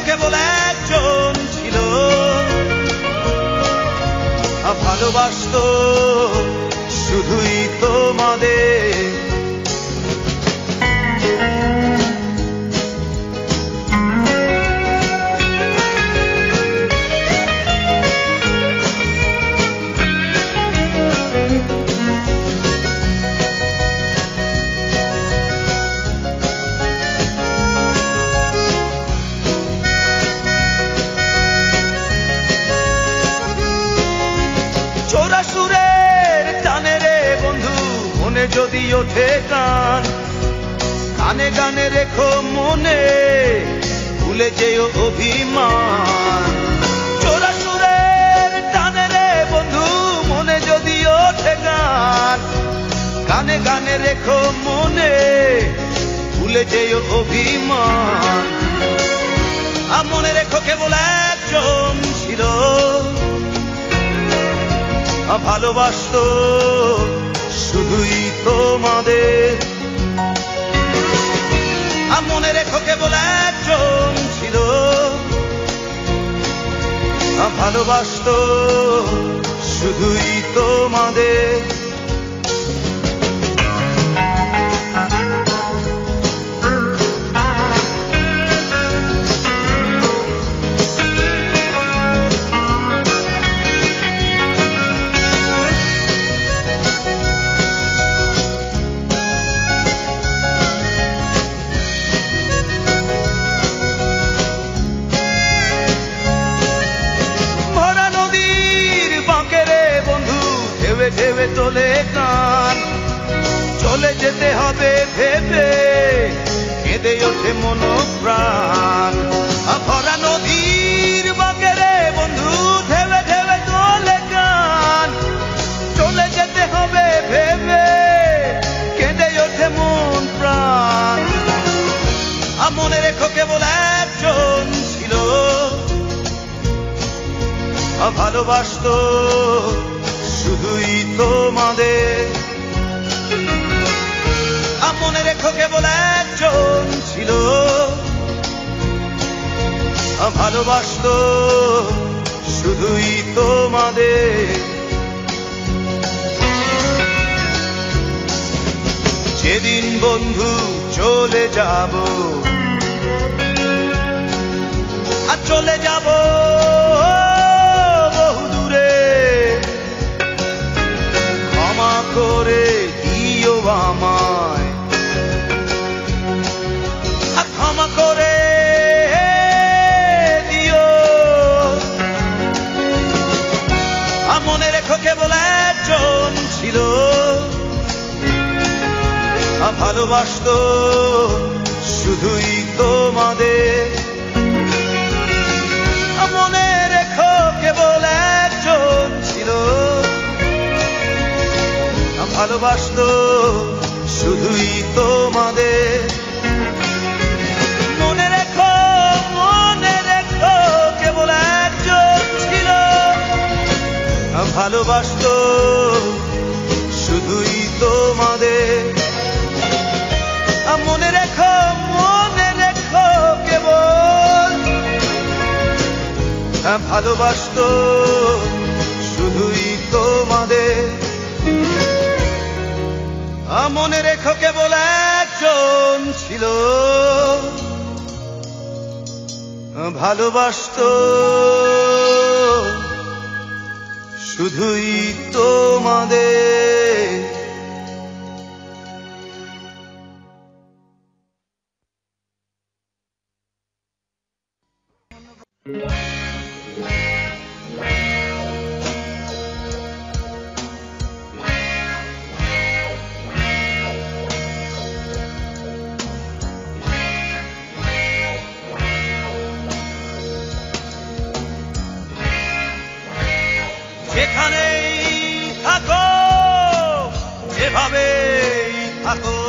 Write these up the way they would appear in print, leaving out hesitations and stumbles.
কেবল একজন ছিল, ভালোবাসতো শুধুই তোমাদের। সুরের টানে রে বন্ধু মনে যদি ওঠে গান, গানে গানে রেখো মনে ভুলে যেও অভিমান। চোরা সুরের টানে রে বন্ধু মনে যদি ওঠে গান, গানে গানে রেখো মনে ভুলে যেও অভিমান। মনে রেখো কেবল একজন ছিল, ভালোবাসতো শুধুই তোমাদের। মনে রেখো কেবল একজন ছিল, ভালোবাসতো শুধুই তোমাদের। ঢেবে তোলে গান, চলে যেতে হবে ভেবে কেঁদে ওঠে মন প্রাণ। ভরা নদীর বাঁকে রে বন্ধু ঢেবে ঢেবে তোলে গান, চলে যেতে হবে ভেবে কেঁদে ওঠে মন প্রাণ। মনে রেখো কেবল একজন ছিল, ভালোবাসতো শুধুই তোমাদের। মনে রেখো কেবল একজন ছিল, ভালোবাসতো শুধুই তোমাদের। যেদিন বন্ধু চলে যাব, আর চলে যাব করে দিও আমায়, ক্ষমা করে দিও। মনে রেখো কেবল একজন ছিল, ভালোবাসতো শুধুই তোমাদের। মনে রেখো কেবল একজন ছিল, ভালোবাসতো শুধুই তোমাদের। মনে রেখো কেবল একজন ছিল, ভালোবাসতো শুধুই তোমাদের। মনে রেখো কেবল ভালোবাসতো শুধুই তোমাদের। মনে রেখো কেবল একজন ছিল, ভালোবাসতো শুধুই তোমাদের। যেখানেই থাকো যেভাবেই থাকো,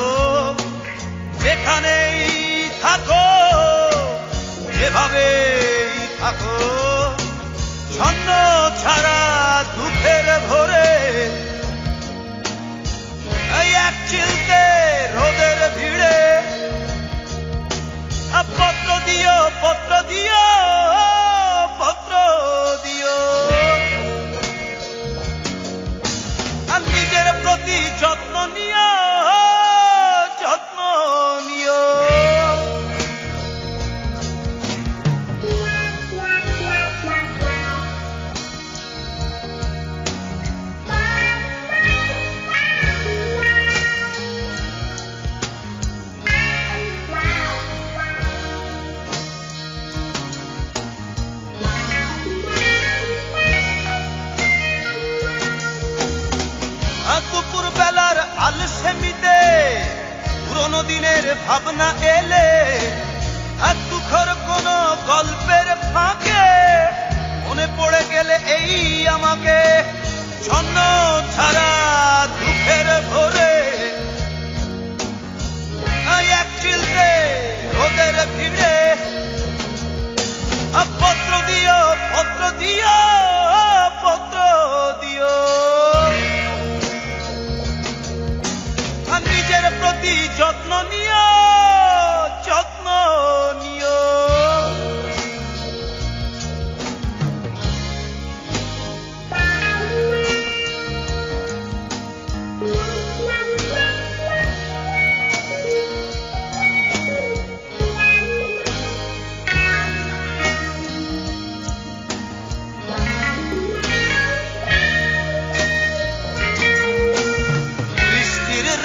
যেখানেই থাকো যেভাবেই থাকো, ছন্ন ছাড়া দুঃখের ভরে এক চিলতে রোদের ভিড়ে পত্র দিও ভাবনা এলে আর দুঃখের কোন গল্পের ফাঁকে মনে পড়ে গেলে এই আমাকে ছন্ন ছাড়া দুঃখের ভরে এক চিলতে রোদের ভিড়ে পত্র দিও পত্র দিও পত্র দিও নিজের প্রতি যত্ন নিও যত্ন নিও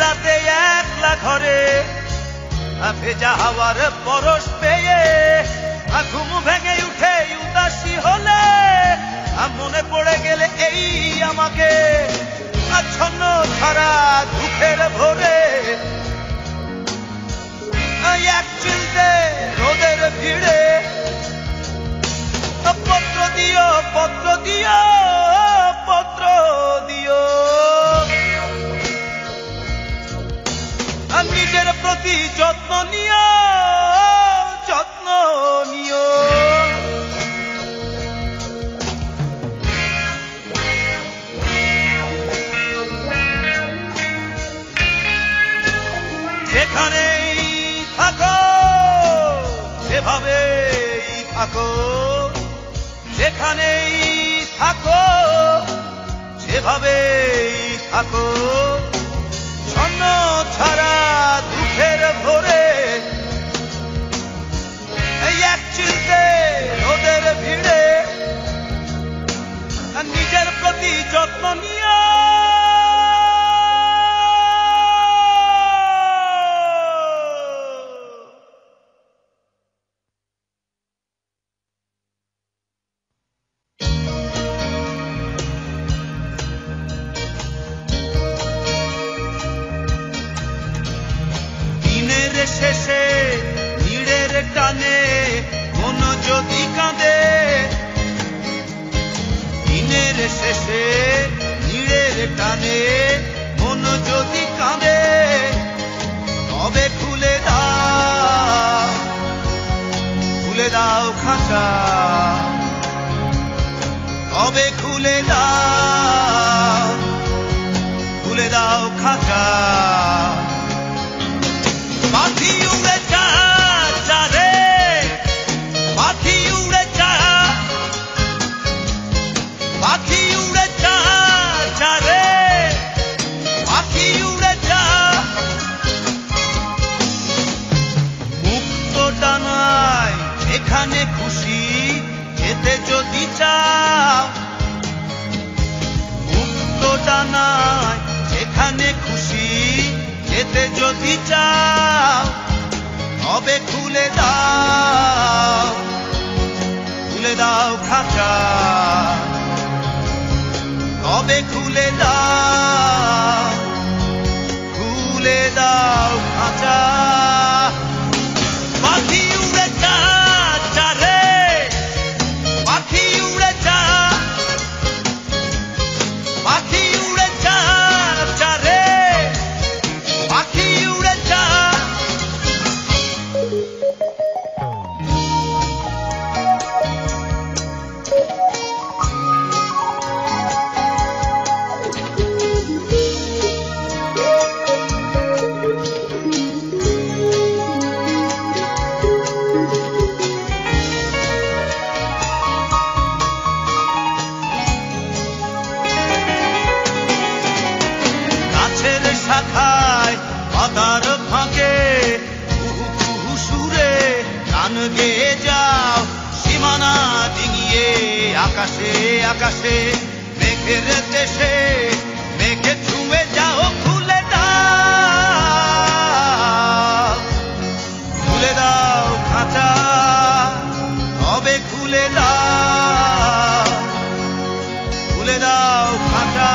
রাতে একলা ঘরে ভেজা হাওয়ার পরশ পেয়ে ঘুম ভেঙে উঠে উদাসী হলে মনে পড়ে গেলে এই আমাকে আচ্ছন্ন ছাড়া দুঃখের ভরে এক চিলতে রোদের ভিড়ে পত্র দিও পত্র দিও পত্র দিও নিজের প্রতি যত্ন নিও যত্ন নিও যেখানেই থাকো সেভাবেই থাকো যেখানেই থাকো সেভাবেই থাকো ছন্ন ছাড়া দুঃখের ভরে এক চিলতে রোদের ভিড়ে নিজের প্রতি যত্ন নিও শেষে নীড়ের টানে মন যদি কাঁদে দিনের শেষে নীড়ের টানে মন যদি কাঁদে তবে খুলে দাও খাঁচা তবে খুলে দাও খাঁচা পাখি উড়ে যা রে পাখি উড়ে যা পাখি উড়ে যা রে পাখি উড়ে যা মুক্ত ডানায় যেখানে খুশি যেতে যদি চাও মুক্ত ডানায় যেখানে খুশি যেতে যদি চাও তবে খুলে দাও খাঁচা তবে খুলে দাও খাঁচা পাখি উড়ে যা রে পাখি উড়ে যা পাখি উড়ে যা রে পাখি উড়ে যা শাখায় পাতার ফাঁকে কুহু কুহু সুরে গান গেয়ে যাও সীমানা ডিঙিয়ে আকাশে আকাশে মেঘের দেশে মেঘে ছুঁয়ে যাও খুলে দাও খাঁচা তবে খুলে দাও খাঁচা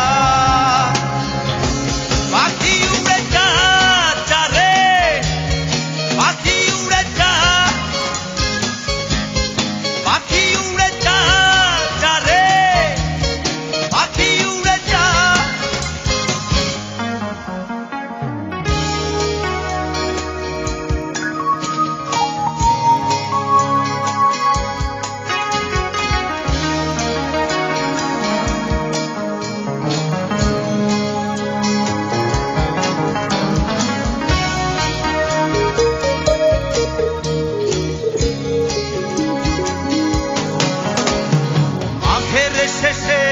পাখি উড়ে যা যা রে পাখি উড়ে যা শেষে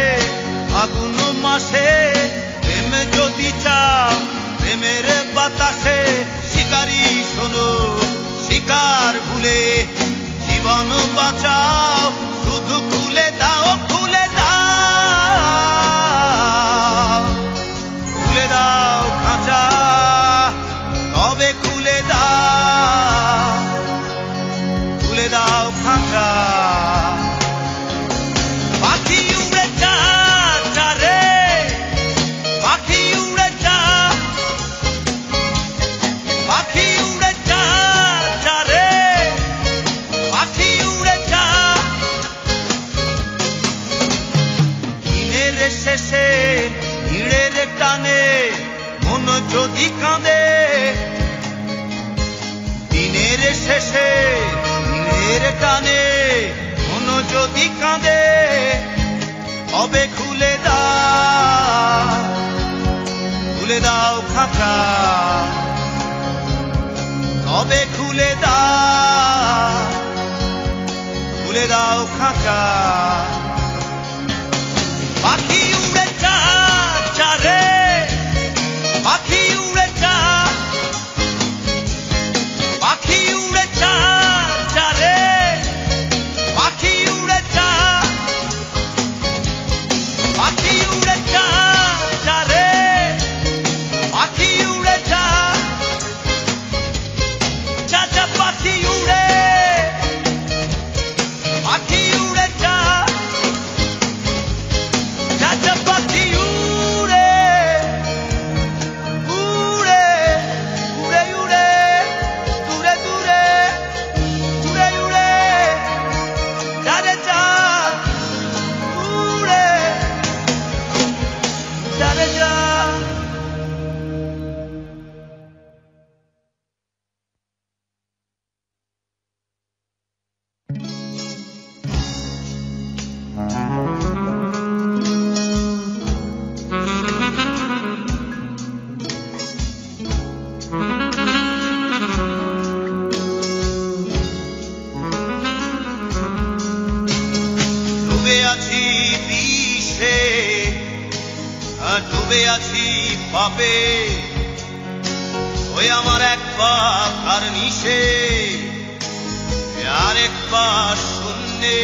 আগুন মাসে প্রেম যদি চাও প্রেমের বাতাসে শিকারি শোনো শিকার ভুলে জীবন বাঁচাও শুধু খুলে দাও খুলে দাও খুলে দাও খাঁচা তবে খুলে দাও খাঁচা পাখি উড়ে যা যা রে পাখি উড়ে যা পাখি উড়ে যা যা রে পাখি উড়ে যা দিনের শেষে ভিড়ের টানে মন যদি কাঁদে দিনের শেষে ভিড়ের টানে মন যদি কাঁদে তবে খুলে দাও খাঁচা তবে খুলে দাও খাঁচা পাখি উড়ে যা যা রে পাখি উড়ে যা পাখি উড়ে যা যা রে পাখি উড়ে যা পাখি উড়ে যা যা রে পাখি উড়ে যা যা যা পাখি উড়ে যা যা যা পাখি উড়ে উড়ে উড়ে উড়ে দূরে দূরে উড়ে উড়ে যা রে যা উড়ে যা রে যা ডুবে আছি বিষে ডুবে আছি পাপে ওই আমার এক পা আর নিশে আর এক পা শূন্যে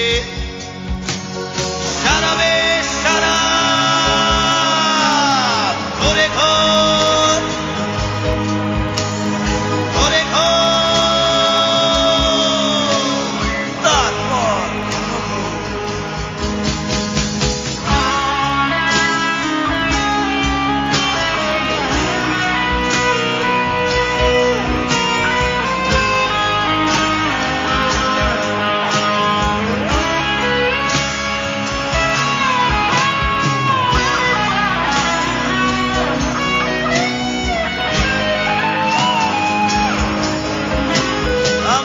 সারাবে সারা ঘরে ঘর ঘরে ঘর তারপর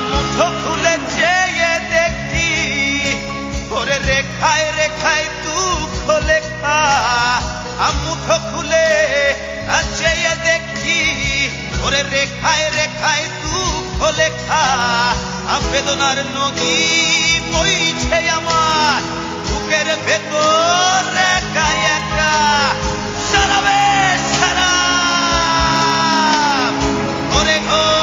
মুঠো খুলে চেয়ে দেখছি ওরে রেখায় রেখায় দুঃখ লেখা মুঠো খুলে চেয়ে দেখছি ওরে রেখায় রেখায় দুঃখ লেখা বেদনার নদী বইছে আমার বুকের ভেতর একা একা সারাবে সারা ওরে ঘর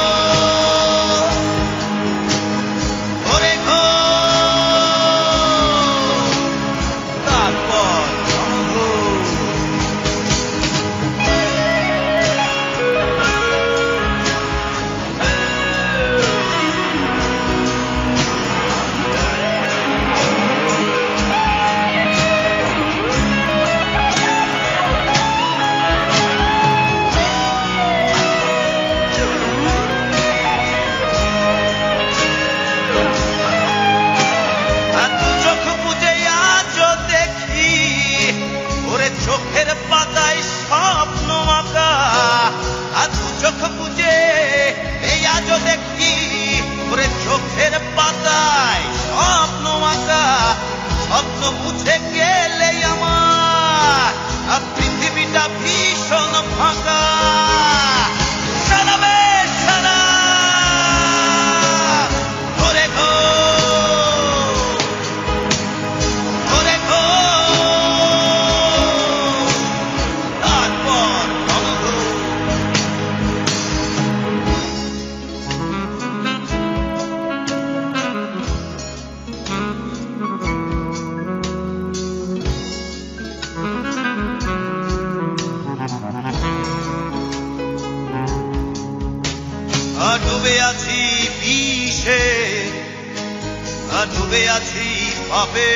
আছি পাপে,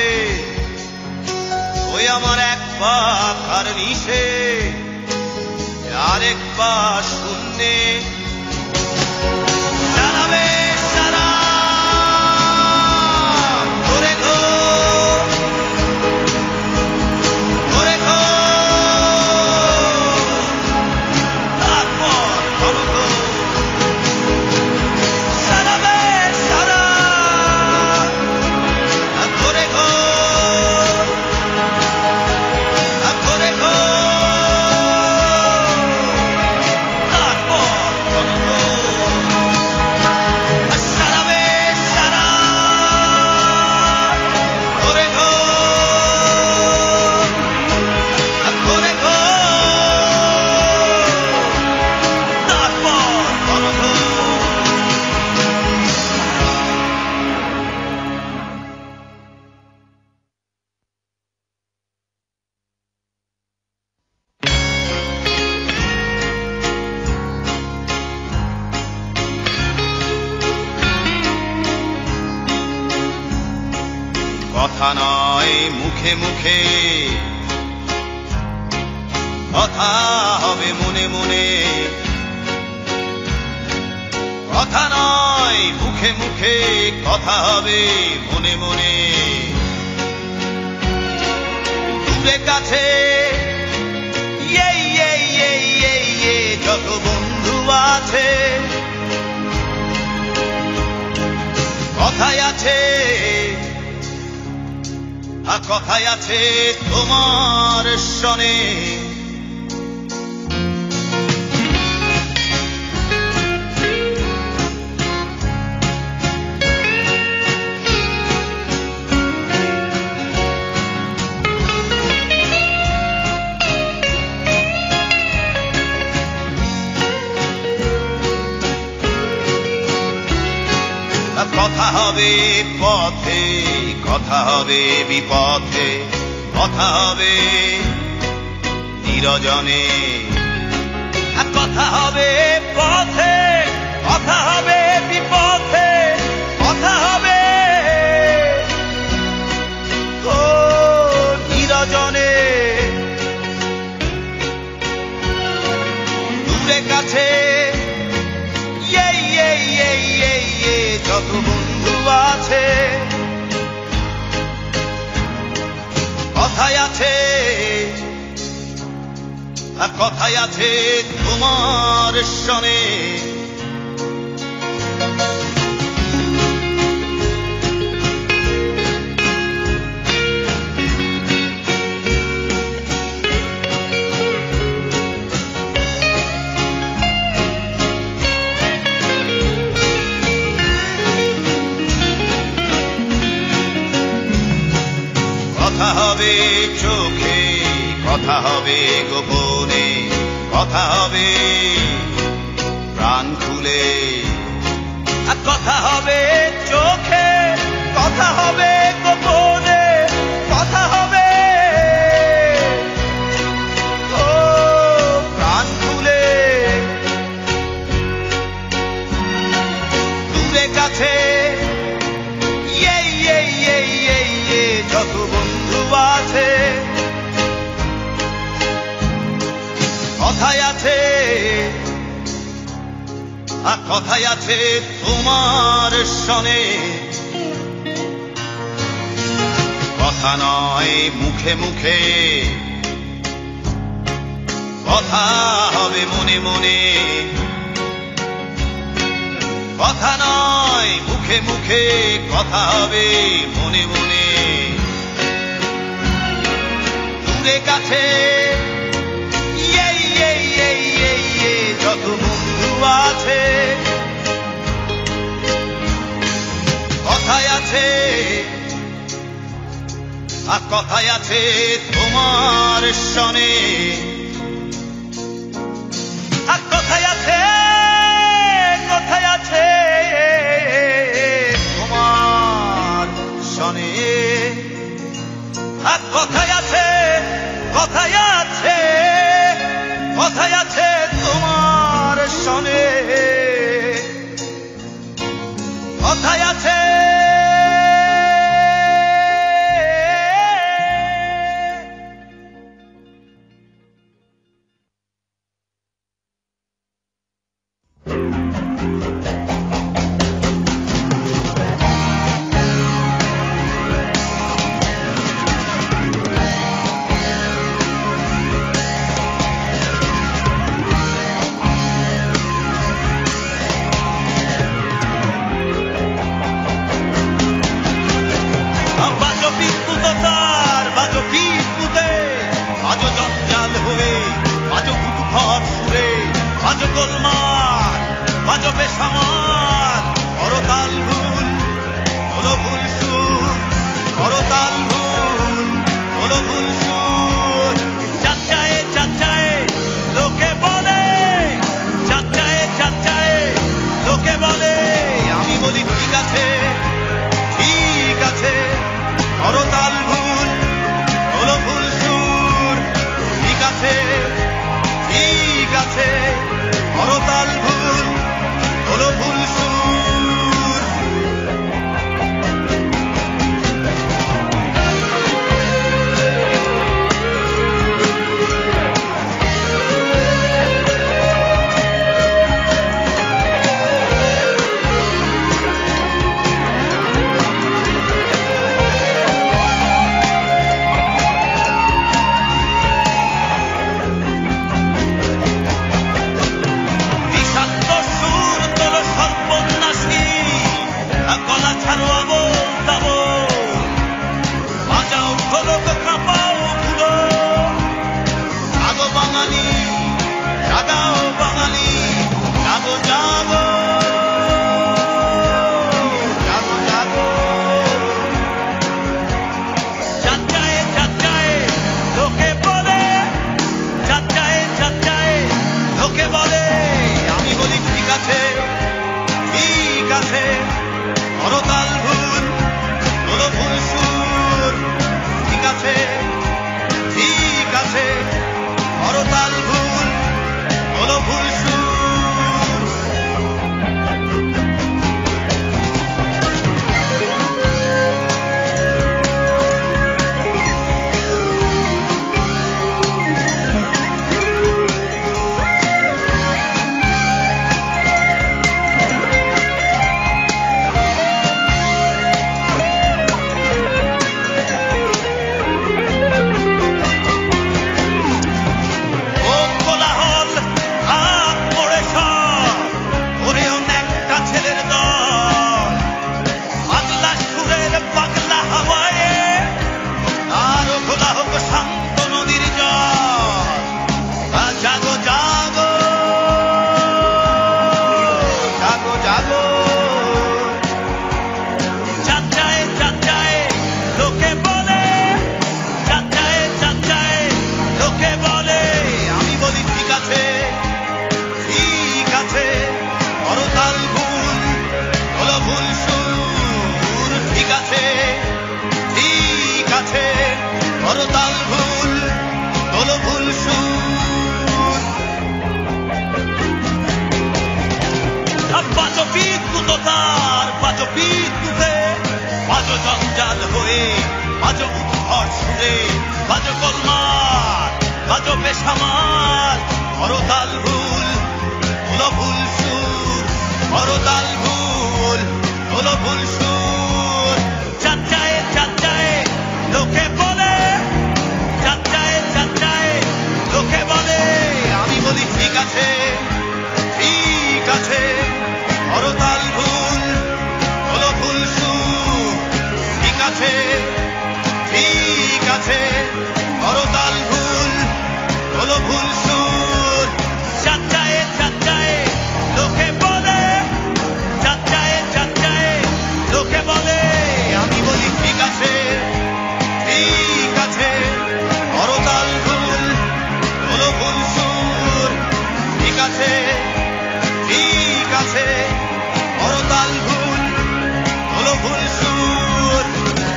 ওই আমার এক পাখার নিশে, আরেক পা শূন্যে। জানাবে সারা করে গো, করে গো, তারপর করো গো। জানাবে সারা করে গো, করে গো, তারপর করো গো। জানাবে সারা করে গো, করে গো, তারপর করো গো। কথা নয় মুখে মুখে, কথা হবে মনে মনে। কথা নয় মুখে মুখে, কথা হবে মনে মনে। দূরে কাছে যত বন্ধু আছে, কথায় আছে, কথায় আছে তোমার শনে। কথা হবে পথে, কথা হবে বিপথে, কথা হবে নিরজনে। কথা হবে পথে, কথা হবে বিপথে, কথা হবে ও নিরজনে। দূরে কাছে যত বন্ধু আছে, কথায় আছে, কথায় আছে তোমার শনে। কথা হবে চোখে, কথা হবে গোপনে, কথা হবে প্রাণ খুলে। কথা হবে চোখে, কথা হবে গোপনে, কথা হবে ও প্রাণ খুলে। দূরে কাছে যত বন্ধু আছে, কথায় আছে, কথায় আছে তোমার শনে। কথা নয় মুখে মুখে, কথা হবে মনে মনে। কথা নয় মুখে মুখে, কথা হবে মনে মনে। দূরে কাছে যত বন্ধু আছে, কথায় আছে, কথায় আছে তোমার শনে। কথায় আছে, কথায় আছে তোমার শনে। কথায় আছে, কথায় আছে, কথায় আছে তোমার শনে। কথায় আছে করতাল ভুল তোলো ভুল সুর বাজো বিদ্যুৎ তার বাজো বিদ্যুতে বাজো জঞ্জাল হয়ে বাজো উদ্ভর সুরে বাজো গোলমাল বাজো বেসামাল করতাল ভুল তোলো ভুল সুর করতাল ভুল তোলো ভুল সুর চাচায়ে চাচায়ে লোকে বলে চাচায়ে চাচায়ে লোকে বলে আমি বলি ঠিক আছে করতাল ভুল তোলো ভুল সুর ঠিক আছে করতাল ভুল তোলো ভুল সুর চাচায়ে চাচায়ে লোকে বলে চাচায়ে চাচায়ে লোকে বলে আমি বলি ঠিক আছে করতাল ভুল তোলো ভুল সুর ঠিক আছে করতাল ভুল তোলো ভুল সুর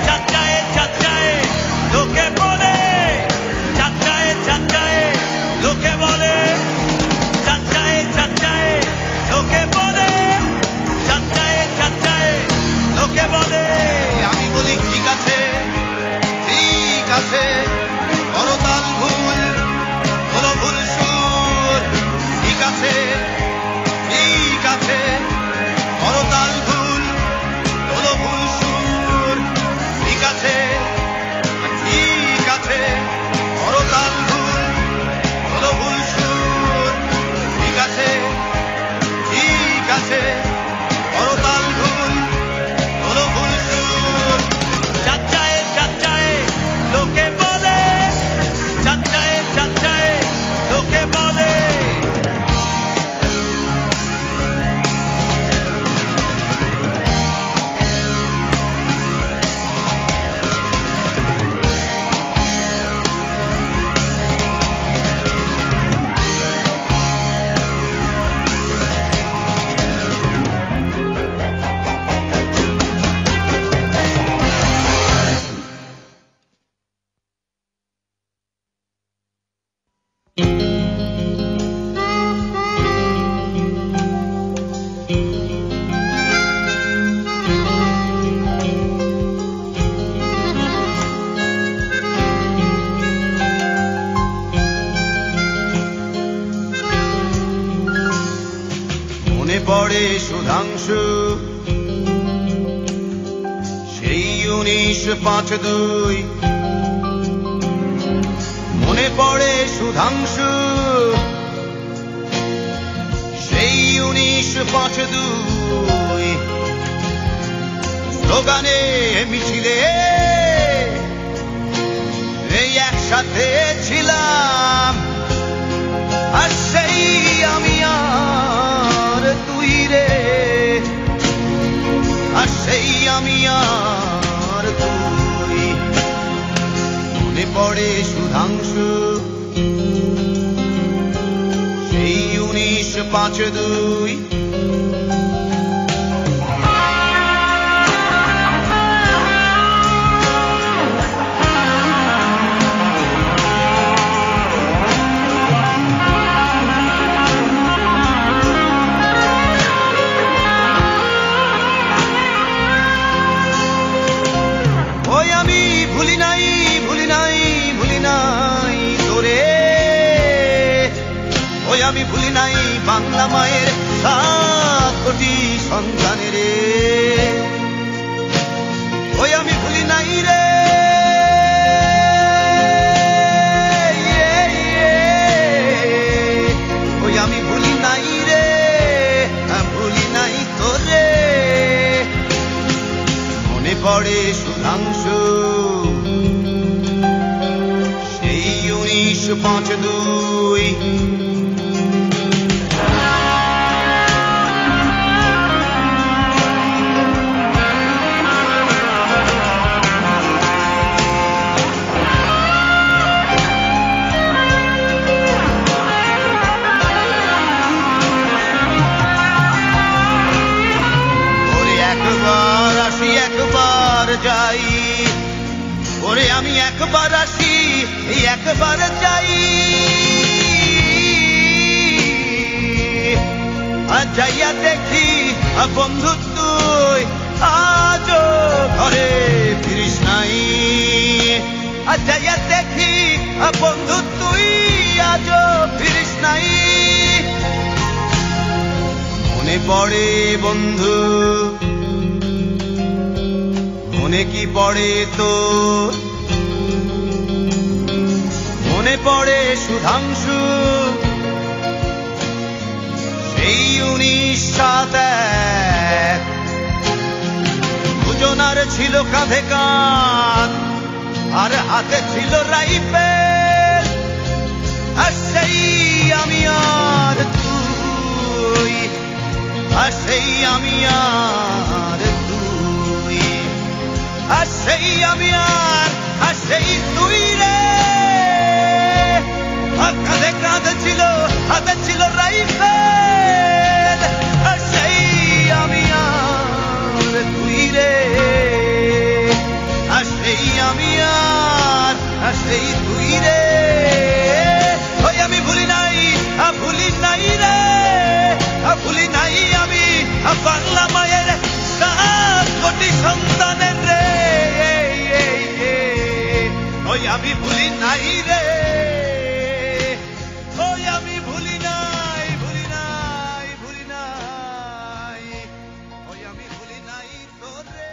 চাচায়ে চাচায়ে লোকে বলে চাচায়ে চাচায়ে লোকে বলে চাচায়ে চাচায়ে লোকে বলে চাচায়ে চাচায়ে লোকে বলে আমি বলি ঠিক আছে করতাল ভুল তোলো ভুল সুর ঠিক আছে করতাল ভুল তোলো ভুল সুর ঠিক আছে করতাল ভুল তোলো ভুল সুর ঠিক আছে করতাল ভুল তোলো ভুল সুর চাচায়ে চাচায়ে লোকে বলে চাচায়ে চাচায়ে লোকে বলে পড়ে সুধাংশু সেই 1952 মনে পড়ে সুধাংশু সেই 1952 স্লোগানে মিছিলে এই একসাথে ছিলাম আর সেই আমি আর তুই রে আর সেই আমি আর তুই মনে পড়ে সুধাংশু সেই 1952 আমি ভুলি নাই বাংলা মায়ের 7 কোটি সন্তানের ওই আমি ভুলি নাই রে ওই আমি ভুলি নাই রে ভুলি নাই তোরে মনে পড়ে সুধাংশু সেই 1952 ও ওরে আমি একবার আসি একবার যাই, যাইয়া দেখি বন্ধু তুই আজও ঘরে ফিরিস নাই। যাইয়া দেখি বন্ধু তুই আজও ফিরিস নাই। মনে পড়ে বন্ধু, মনে কি পড়ে তোর? মনে পড়ে সুধাংশু সেই 1907, দুজনার ছিল কাঁধে কাঁধ আর হাতে ছিল রাইফেল। আর সেই আমি আর তুই, আর সেই আমি আর তুই, আর সেই আমি আর সেই তুই রে। কাঁধে কাঁধে ছিল, হাতে ছিল রাইফেল। আর সেই আমি আর তুই রে, আর সেই আমি আর সেই তুই রে। ওই আমি ভুলি নাই, ভুলি নাই রে, ভুলি নাই আমি বাংলা মায়ের 7 কোটি সন্তানের রে। ওই আমি ভুলি নাই রে, ওই আমি ভুলি নাই, ভুলি নাই, ভুলি নাই, ওই আমি ভুলি নাই তোর রে।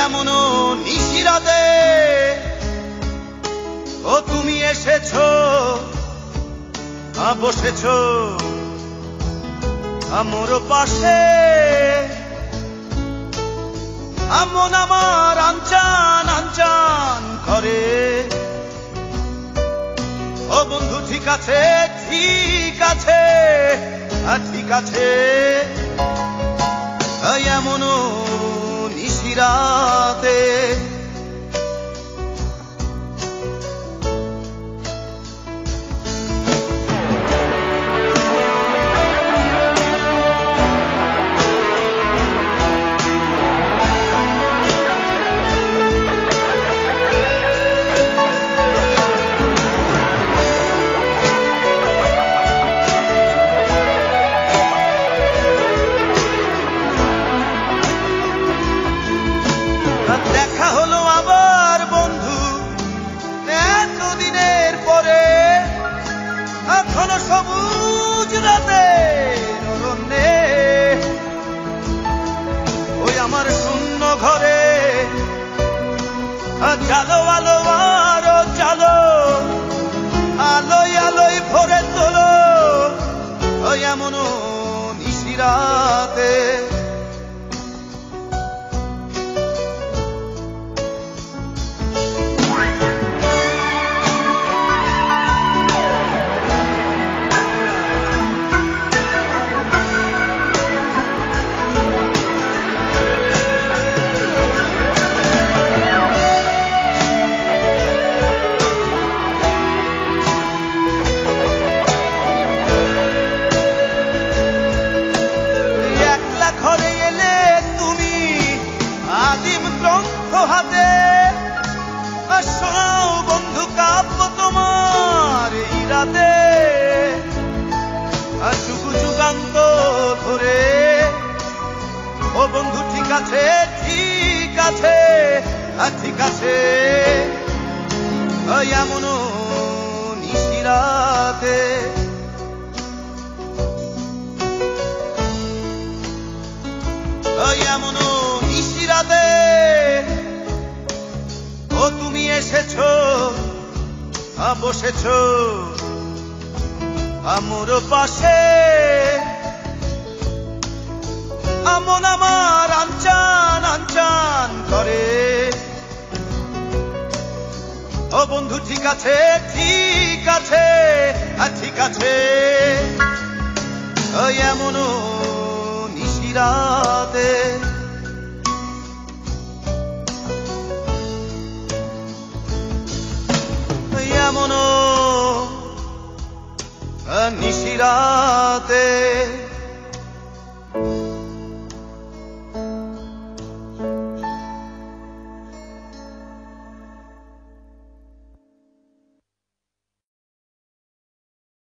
এমনও নিশিরাতে ও তুমি এসেছো বসেছো আমার পাশে মন আমার আনচান আনচান করে ও বন্ধু ঠিক আছে ঠিক আছে ঠিক আছে এমনও নিশিরাতে দেখা হলো আবার বন্ধু এতদিনের পরে ঘন সবুজ রাতে অরণ্যে ওই আমার শূন্য ঘরে জালো আলো আরো জালো আলোয় আলোয় ভরে তোলো ওই এমনও নিশিরাতে হাতে শোনাও বন্ধু কাব্য তোমার এই রাতে যুগ যুগান্ত ধরে ও বন্ধু ঠিক আছে ঠিক আছে ঠিক আছে এমনও নিশিরাতে এমনও নিশিরাতে ও তুমি এসেছো বসেছো আমার পাশে মন আমার আনচান আনচান করে ও বন্ধু ঠিক আছে ঠিক আছে ঠিক আছে এমনও নিশিরাতে এমনও নিশিরাতে